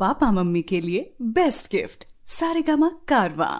Papa mummy के लिए best gift Saregama कारवां।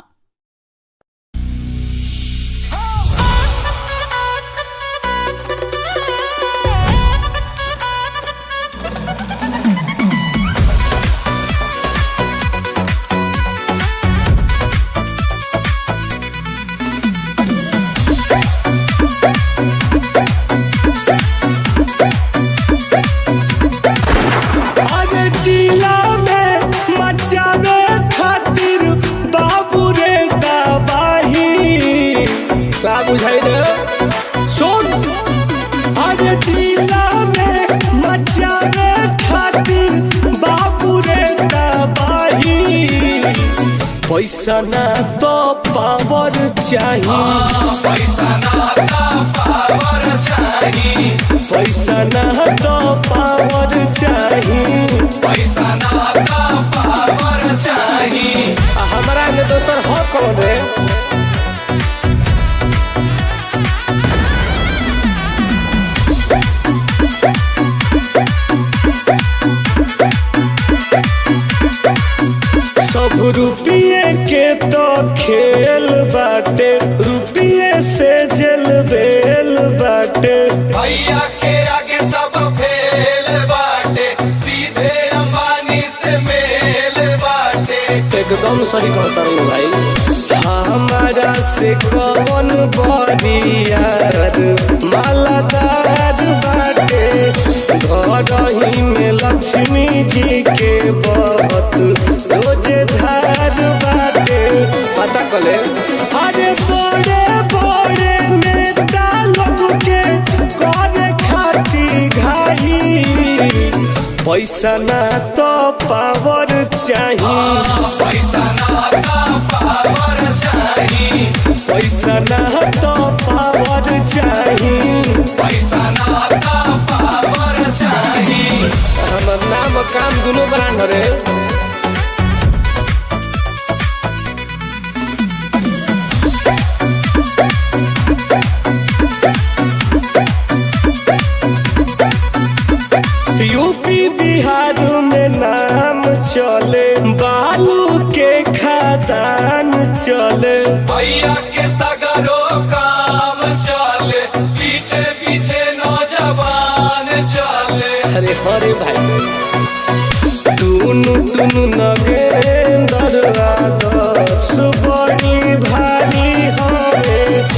बुझाई रे सुन आज जिला में मचावे खातिर बाबू रे दबाही पैसा ना तो पावर चाहिए पैसा ना तो पावर चाहिए पैसा ना तो पावर चाहिए पैसा ना तो पावर चाहिए हमारा ने दोसर हो कौन रे सब रुपये के तो खेल बाटे रुपये से जेल बेल बाटे भैया के आगे सब फेल बाटे सीधे अंबानी से मेल बाटे एकदम सही कहता हूँ भाई हमारा से कौन बरियार मालादार बाटे घर ही में लक्ष्मी जी के बहुत रोजगार बाटे पता कले अरे बड़े बड़े नेता लोग के करे खाती घाई पैसा ना तो पावर चाहिए पैसा ना तो पावर चाहिए पैसा ना तो पावर चाहिए पैसा ना तो पावर चाहिए हमर नाम काम दोनों ब्रांड रे यूपी बिहार में नाम चले बालू के खादान चले भैया के सगरो काम चले पीछे पीछे नौजवान चले अरे हरे भाई टूनू टूनू नगेंद्र आदर्श बड़ी भारी हमें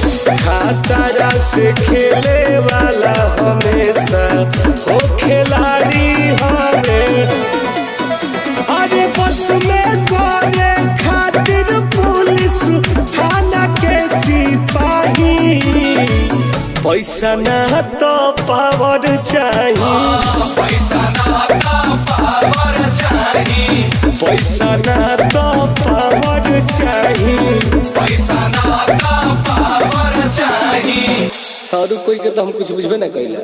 खातारा से खेले वाला हमेशा हो खिलाड़ी हमें अरे बस में करे खातिर पुलिस थाना के सिपाही पैसा ना तो पावर चाहिए पैसा ना तो पावर चाहिए पैसा ना तो पावर चाहिए पैसा ना तो पावर चाहिए और कोई के तो हम कुछ बुझबे ना कैला।